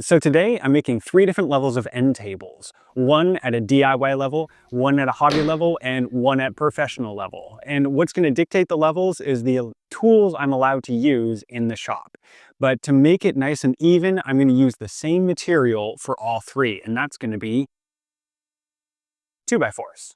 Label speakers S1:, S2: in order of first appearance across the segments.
S1: So today I'm making 3 different levels of end tables. One at a DIY level, one at a hobby level, and one at professional level. And what's going to dictate the levels is the tools I'm allowed to use in the shop. But to make it nice and even, I'm going to use the same material for all 3, and that's going to be 2x4s.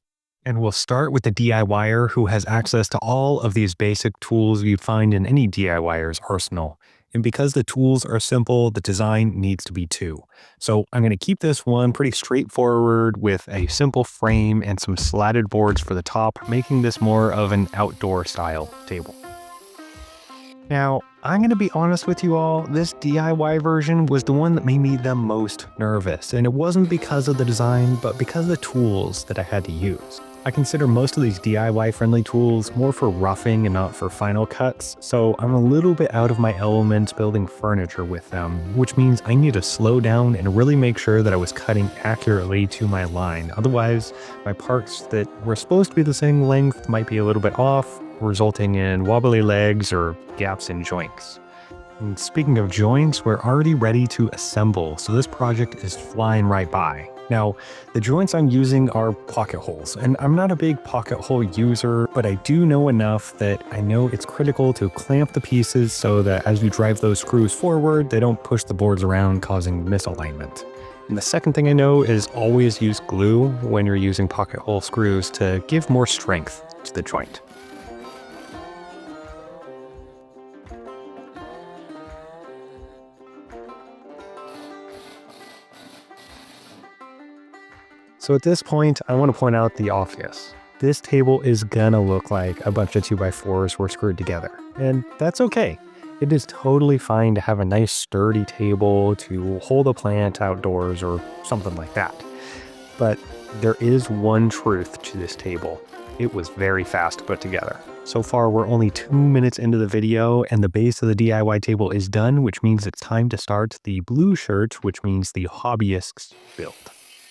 S2: And we'll start with the DIYer who has access to all of these basic tools you'd find in any DIYer's arsenal. And because the tools are simple, the design needs to be too. So I'm going to keep this one pretty straightforward with a simple frame and some slatted boards for the top, making this more of an outdoor style table. Now, I'm going to be honest with you all, this DIY version was the one that made me the most nervous, and it wasn't because of the design, but because of the tools that I had to use. I consider most of these DIY-friendly tools more for roughing and not for final cuts, so I'm a little bit out of my element building furniture with them, which means I need to slow down and really make sure that I was cutting accurately to my line. Otherwise, my parts that were supposed to be the same length might be a little bit off, resulting in wobbly legs or gaps in joints. And speaking of joints, we're already ready to assemble, so this project is flying right by. Now, the joints I'm using are pocket holes, and I'm not a big pocket hole user, but I do know enough that I know it's critical to clamp the pieces so that as you drive those screws forward, they don't push the boards around, causing misalignment. And the second thing I know is always use glue when you're using pocket hole screws to give more strength to the joint. So at this point, I want to point out the obvious. This table is gonna look like a bunch of 2x4s were screwed together, and that's okay. It is totally fine to have a nice sturdy table to hold a plant outdoors or something like that. But there is one truth to this table. It was very fast to put together. So far, we're only 2 minutes into the video and the base of the DIY table is done, which means it's time to start the blue shirt, which means the Hobbyist's build.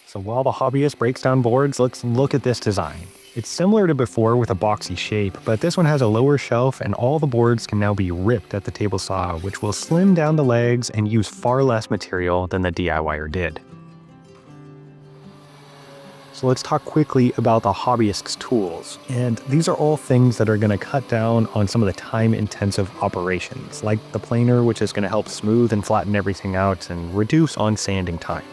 S2: So while the Hobbyist breaks down boards, let's look at this design. It's similar to before with a boxy shape, but this one has a lower shelf and all the boards can now be ripped at the table saw, which will slim down the legs and use far less material than the DIYer did. So let's talk quickly about the Hobbyist's tools. And these are all things that are going to cut down on some of the time-intensive operations, like the planer, which is going to help smooth and flatten everything out and reduce on sanding time.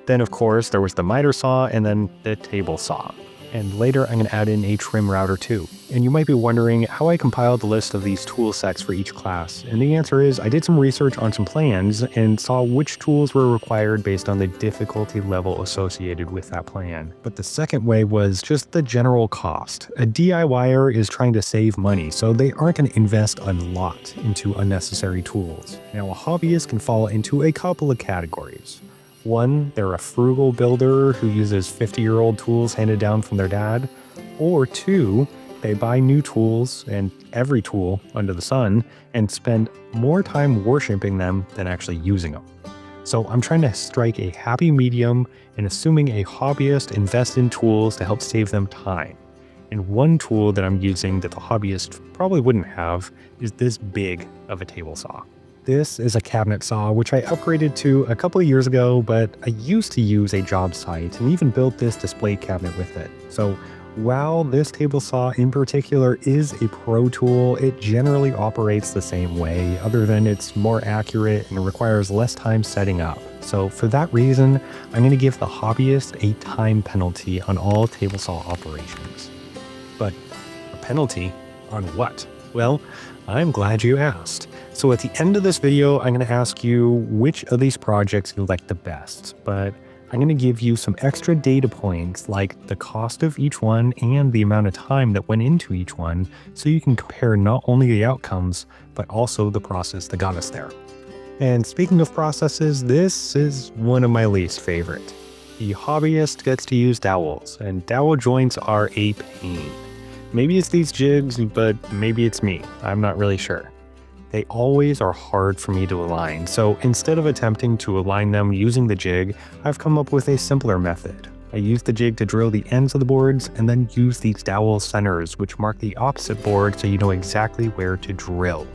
S2: Then, of course, there was the miter saw and then the table saw. And later, I'm going to add in a trim router too. And you might be wondering how I compiled the list of these tool sets for each class. And the answer is I did some research on some plans and saw which tools were required based on the difficulty level associated with that plan. But the second way was just the general cost. A DIYer is trying to save money, so they aren't going to invest a lot into unnecessary tools. Now, a hobbyist can fall into a couple of categories. One, they're a frugal builder who uses 50-year-old tools handed down from their dad. Or two, they buy new tools and every tool under the sun and spend more time worshiping them than actually using them. So I'm trying to strike a happy medium and assuming a hobbyist invests in tools to help save them time. And one tool that I'm using that the hobbyist probably wouldn't have is this big of a table saw. This is a cabinet saw, which I upgraded to a couple of years ago, but I used to use a job site and even built this display cabinet with it. So while this table saw in particular is a pro tool, it generally operates the same way, other than it's more accurate and requires less time setting up. So for that reason, I'm going to give the hobbyist a time penalty on all table saw operations. But a penalty on what? Well, I'm glad you asked. So at the end of this video, I'm going to ask you which of these projects you like the best, but I'm going to give you some extra data points like the cost of each one and the amount of time that went into each one, so you can compare not only the outcomes, but also the process that got us there. And speaking of processes, this is one of my least favorite. The hobbyist gets to use dowels, and dowel joints are a pain. Maybe it's these jigs, but maybe it's me. I'm not really sure. They always are hard for me to align, so instead of attempting to align them using the jig, I've come up with a simpler method. I use the jig to drill the ends of the boards and then use these dowel centers, which mark the opposite board so you know exactly where to drill.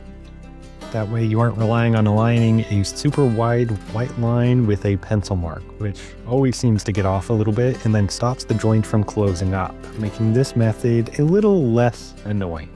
S2: That way you aren't relying on aligning a super wide white line with a pencil mark, which always seems to get off a little bit and then stops the joint from closing up, making this method a little less annoying.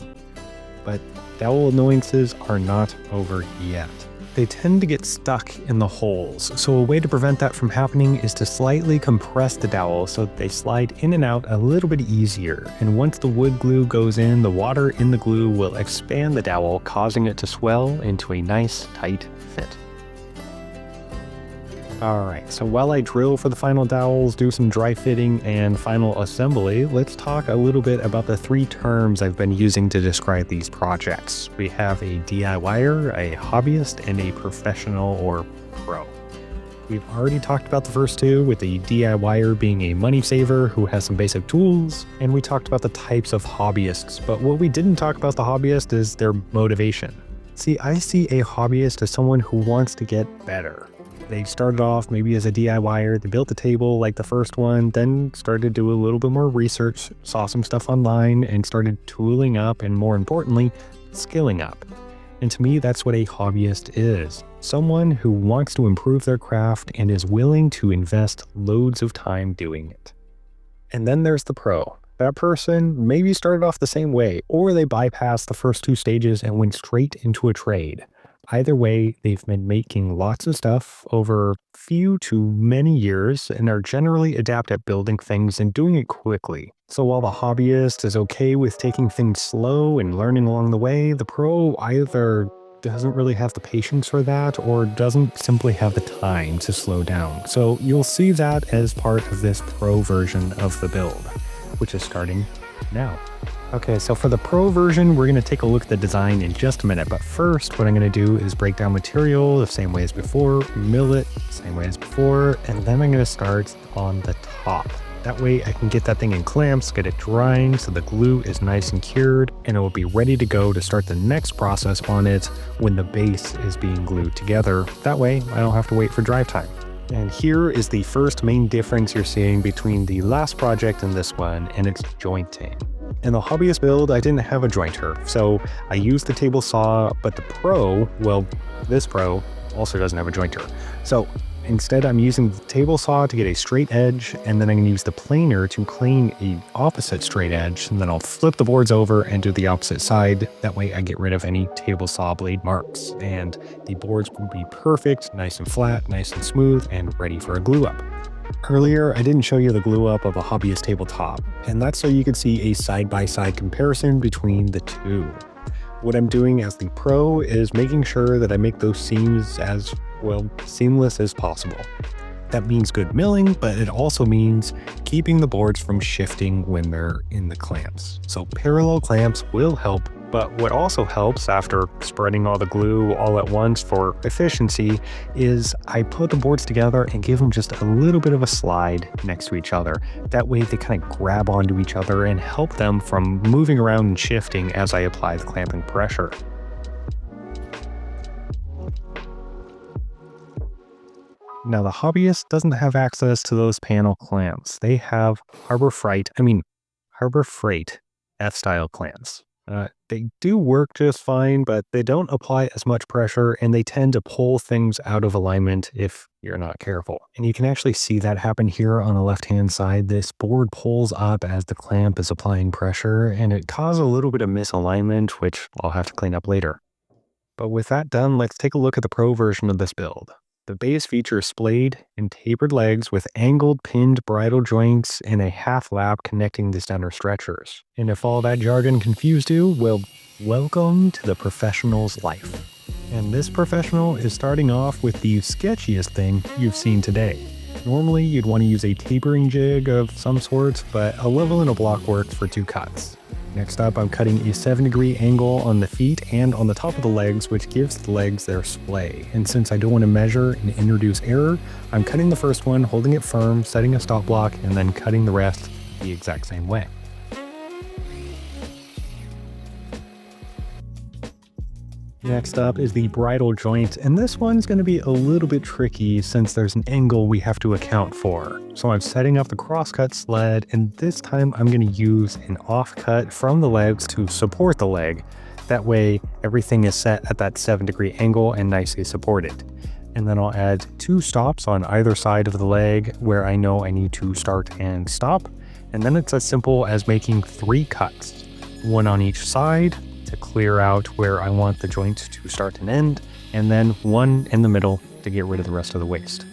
S2: But dowel annoyances are not over yet. They tend to get stuck in the holes, so a way to prevent that from happening is to slightly compress the dowel so that they slide in and out a little bit easier. And once the wood glue goes in, the water in the glue will expand the dowel, causing it to swell into a nice tight fit. Alright, so while I drill for the final dowels, do some dry fitting and final assembly, let's talk a little bit about the three terms I've been using to describe these projects. We have a DIYer, a hobbyist, and a professional or pro. We've already talked about the first two, with the DIYer being a money saver who has some basic tools, and we talked about the types of hobbyists, but what we didn't talk about the hobbyist is their motivation. See, I see a hobbyist as someone who wants to get better. They started off maybe as a DIYer, they built a table like the first one, then started to do a little bit more research, saw some stuff online, and started tooling up and, more importantly, skilling up. And to me, that's what a hobbyist is. Someone who wants to improve their craft and is willing to invest loads of time doing it. And then there's the pro. That person maybe started off the same way, or they bypassed the first two stages and went straight into a trade. Either way, they've been making lots of stuff over few to many years and are generally adept at building things and doing it quickly. So while the hobbyist is okay with taking things slow and learning along the way, the pro either doesn't really have the patience for that or doesn't simply have the time to slow down. So you'll see that as part of this pro version of the build, which is starting now. Okay, so for the pro version, we're going to take a look at the design in just a minute, but first what I'm going to do is break down material the same way as before, mill it the same way as before, and then I'm going to start on the top. That way I can get that thing in clamps, get it drying so the glue is nice and cured, and it will be ready to go to start the next process on it when the base is being glued together. That way I don't have to wait for dry time. And here is the first main difference you're seeing between the last project and this one, and it's jointing. In the hobbyist build, I didn't have a jointer, so I used the table saw, but the pro, well, this pro also doesn't have a jointer. So instead, I'm using the table saw to get a straight edge, and then I'm going to use the planer to plane a opposite straight edge, and then I'll flip the boards over and do the opposite side. That way I get rid of any table saw blade marks, and the boards will be perfect, nice and flat, nice and smooth, and ready for a glue up. Earlier, I didn't show you the glue up of a hobbyist tabletop, and that's so you could see a side-by-side comparison between the two. What I'm doing as the pro is making sure that I make those seams as, well, seamless as possible. That means good milling, but it also means keeping the boards from shifting when they're in the clamps. So parallel clamps will help, but what also helps after spreading all the glue all at once for efficiency is I put the boards together and give them just a little bit of a slide next to each other. That way they kind of grab onto each other and help them from moving around and shifting as I apply the clamping pressure. Now the hobbyist doesn't have access to those panel clamps. They have Harbor Freight F-style clamps. They do work just fine, but they don't apply as much pressure and they tend to pull things out of alignment if you're not careful. And you can actually see that happen here on the left-hand side. This board pulls up as the clamp is applying pressure and it causes a little bit of misalignment, which I'll have to clean up later. But with that done, let's take a look at the pro version of this build. The base features splayed and tapered legs with angled pinned bridle joints and a half lap connecting the center stretchers. And if all that jargon confused you, well, welcome to the professional's life. And this professional is starting off with the sketchiest thing you've seen today. Normally you'd want to use a tapering jig of some sort, but a level and a block works for 2 cuts. Next up, I'm cutting a 7-degree angle on the feet and on the top of the legs, which gives the legs their splay. And since I don't want to measure and introduce error, I'm cutting the first one, holding it firm, setting a stop block, and then cutting the rest the exact same way. Next up is the bridle joint, and this one's going to be a little bit tricky since there's an angle we have to account for. So I'm setting up the crosscut sled, and this time I'm going to use an offcut from the legs to support the leg. That way, everything is set at that 7-degree angle and nicely supported. And then I'll add 2 stops on either side of the leg where I know I need to start and stop. And then it's as simple as making 3 cuts, 1 on each side to clear out where I want the joint to start and end, and then 1 in the middle to get rid of the rest of the waste.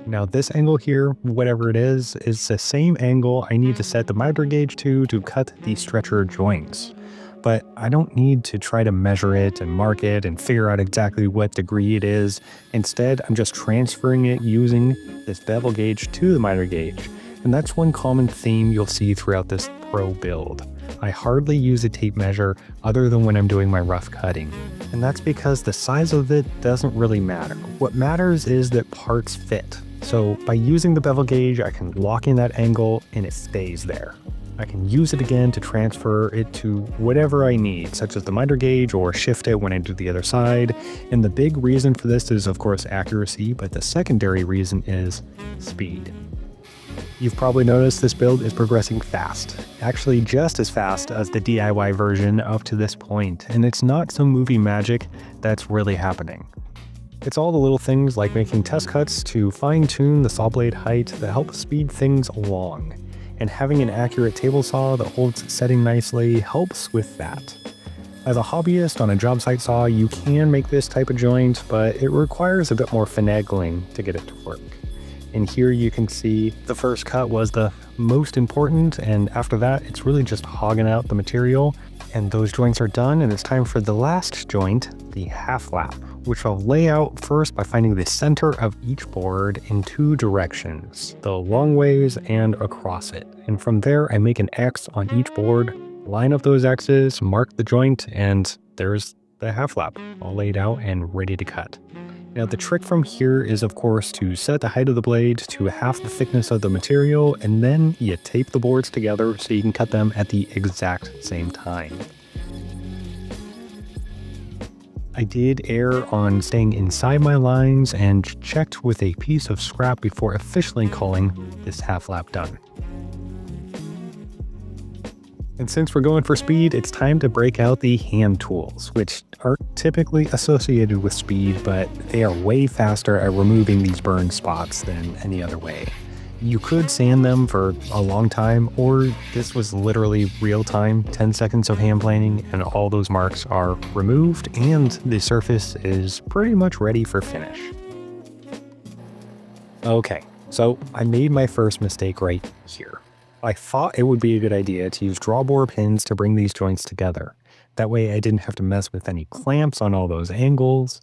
S2: Now this angle here, whatever it is the same angle I need to set the miter gauge to cut the stretcher joints. But I don't need to try to measure it and mark it and figure out exactly what degree it is. Instead, I'm just transferring it using this bevel gauge to the miter gauge. And that's one common theme you'll see throughout this pro build. I hardly use a tape measure other than when I'm doing my rough cutting. And that's because the size of it doesn't really matter. What matters is that parts fit. So by using the bevel gauge, I can lock in that angle and it stays there. I can use it again to transfer it to whatever I need, such as the miter gauge, or shift it when I do the other side. And the big reason for this is, of course, accuracy, but the secondary reason is speed. You've probably noticed this build is progressing fast, actually just as fast as the DIY version up to this point, and it's not some movie magic that's really happening. It's all the little things like making test cuts to fine-tune the saw blade height that help speed things along. And having an accurate table saw that holds its setting nicely helps with that. As a hobbyist on a job site saw, you can make this type of joint, but it requires a bit more finagling to get it to work. And here you can see the first cut was the most important, and after that it's really just hogging out the material. And those joints are done, and it's time for the last joint, the half lap, which I'll lay out first by finding the center of each board in 2 directions, the long ways and across it. And from there I make an X on each board, line up those X's, mark the joint, and there's the half lap all laid out and ready to cut. Now the trick from here is, of course, to set the height of the blade to half the thickness of the material, and then you tape the boards together so you can cut them at the exact same time. I did err on staying inside my lines and checked with a piece of scrap before officially calling this half lap done. And since we're going for speed, it's time to break out the hand tools, which aren't typically associated with speed, but they are way faster at removing these burn spots than any other way. You could sand them for a long time, or this was literally real time, 10 seconds of hand planing, and all those marks are removed, and the surface is pretty much ready for finish. Okay, so I made my first mistake right here. I thought it would be a good idea to use drawbore pins to bring these joints together. That way I didn't have to mess with any clamps on all those angles.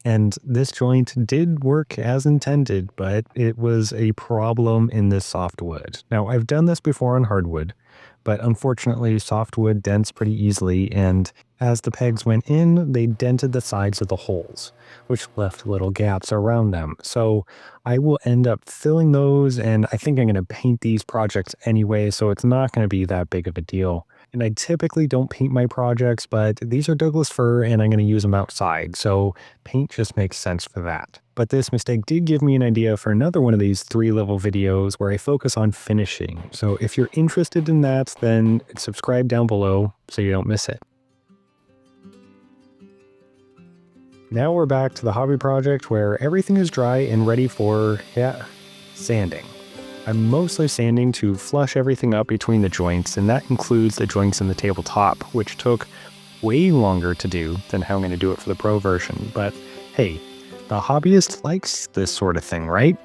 S2: And this joint did work as intended, but it was a problem in this softwood. Now, I've done this before on hardwood, but unfortunately softwood dents pretty easily, and as the pegs went in, they dented the sides of the holes, which left little gaps around them. So I will end up filling those, and I think I'm going to paint these projects anyway, so it's not going to be that big of a deal. And I typically don't paint my projects, but these are Douglas fir and I'm going to use them outside, so paint just makes sense for that. But this mistake did give me an idea for another one of these 3-level videos where I focus on finishing. So if you're interested in that, then subscribe down below so you don't miss it. Now we're back to the hobby project where everything is dry and ready for, sanding. I'm mostly sanding to flush everything up between the joints, and that includes the joints in the tabletop, which took way longer to do than how I'm going to do it for the pro version. But hey, the hobbyist likes this sort of thing, right?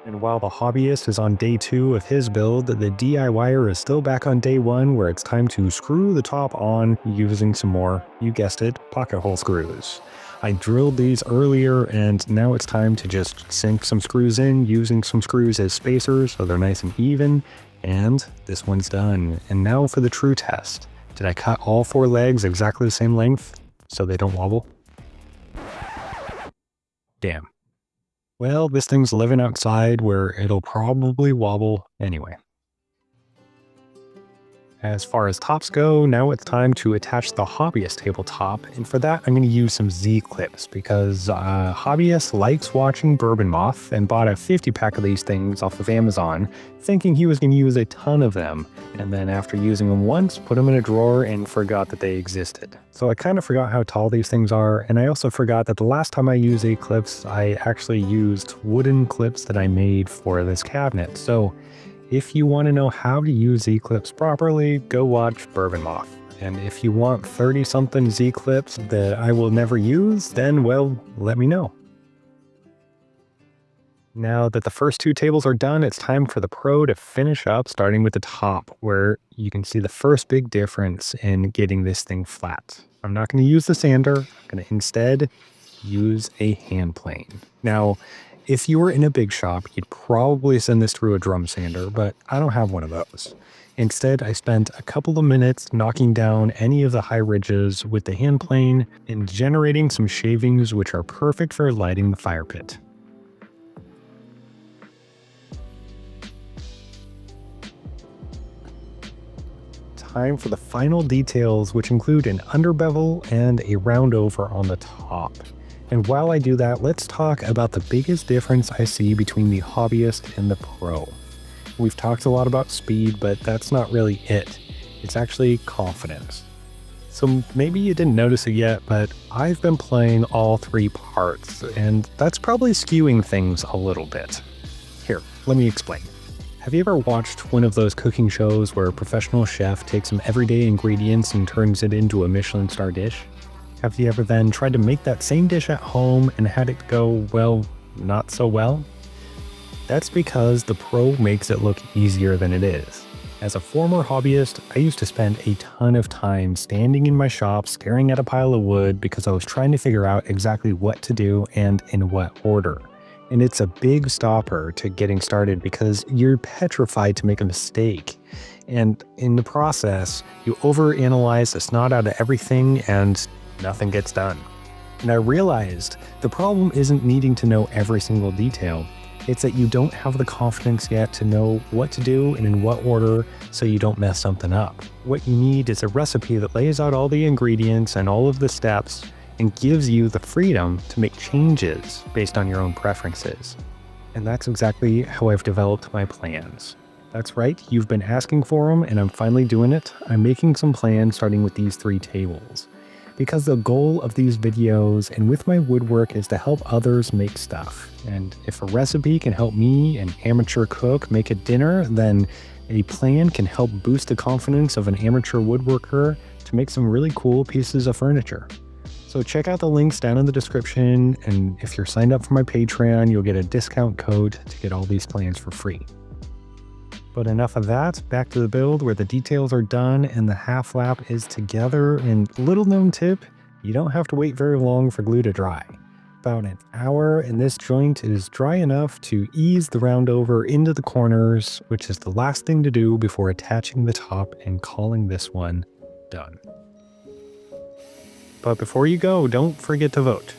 S2: And while the hobbyist is on day 2 of his build, the DIYer is still back on day 1 where it's time to screw the top on using some more, you guessed it, pocket hole screws. I drilled these earlier and now it's time to just sink some screws in using some screws as spacers so they're nice and even. And this one's done. And now for the true test. Did I cut all 4 legs exactly the same length so they don't wobble? Damn. Well, this thing's living outside where it'll probably wobble anyway. As far as tops go, now it's time to attach the Hobbyist tabletop, and for that I'm going to use some Z-clips because Hobbyist likes watching Bourbon Moth and bought a 50-pack of these things off of Amazon, thinking he was going to use a ton of them, and then after using them once, put them in a drawer and forgot that they existed. So I kind of forgot how tall these things are, and I also forgot that the last time I used Z-clips, I actually used wooden clips that I made for this cabinet. So if you want to know how to use Z-clips properly, go watch Bourbon Moth. And if you want 30-something Z-clips that I will never use, then, well, let me know. Now that the first two tables are done, it's time for the Pro to finish up, starting with the top, where you can see the first big difference in getting this thing flat. I'm not going to use the sander. I'm going to instead use a hand plane. Now, if you were in a big shop, you'd probably send this through a drum sander, but I don't have one of those. Instead, I spent a couple of minutes knocking down any of the high ridges with the hand plane and generating some shavings which are perfect for lighting the fire pit. Time for the final details, which include an underbevel and a round over on the top. And while I do that, let's talk about the biggest difference I see between the Hobbyist and the Pro. We've talked a lot about speed, but that's not really it. It's actually confidence. So maybe you didn't notice it yet, but I've been playing all three parts, and that's probably skewing things a little bit. Here, let me explain. Have you ever watched one of those cooking shows where a professional chef takes some everyday ingredients and turns it into a Michelin star dish? Have you ever then tried to make that same dish at home and had it go, well, not so well? That's because the Pro makes it look easier than it is. As a former hobbyist, I used to spend a ton of time standing in my shop staring at a pile of wood because I was trying to figure out exactly what to do and in what order. And it's a big stopper to getting started because you're petrified to make a mistake. And in the process, you overanalyze the snot out of everything and nothing gets done. And I realized the problem isn't needing to know every single detail. It's that you don't have the confidence yet to know what to do and in what order so you don't mess something up. What you need is a recipe that lays out all the ingredients and all of the steps and gives you the freedom to make changes based on your own preferences. And that's exactly how I've developed my plans. That's right, you've been asking for them and I'm finally doing it. I'm making some plans starting with these three tables. Because the goal of these videos and with my woodwork is to help others make stuff. And if a recipe can help me, an amateur cook, make a dinner, then a plan can help boost the confidence of an amateur woodworker to make some really cool pieces of furniture. So check out the links down in the description, and if you're signed up for my Patreon, you'll get a discount code to get all these plans for free. But enough of that, back to the build where the details are done and the half lap is together. And little known tip, you don't have to wait very long for glue to dry. About an hour, and this joint is dry enough to ease the round over into the corners, which is the last thing to do before attaching the top and calling this one done. But before you go, don't forget to vote.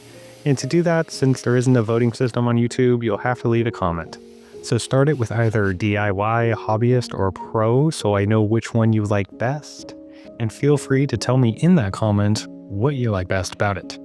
S2: And to do that, since there isn't a voting system on YouTube, you'll have to leave a comment. So start it with either DIY, Hobbyist, or Pro so I know which one you like best. And feel free to tell me in that comment what you like best about it.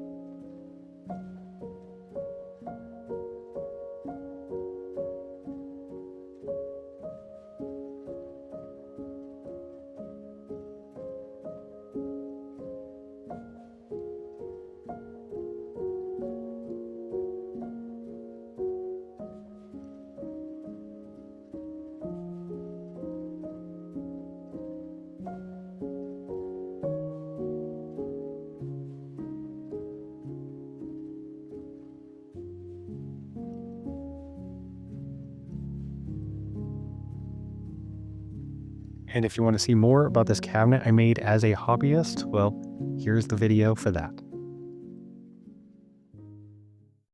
S2: And if you want to see more about this cabinet I made as a hobbyist, well, here's the video for that.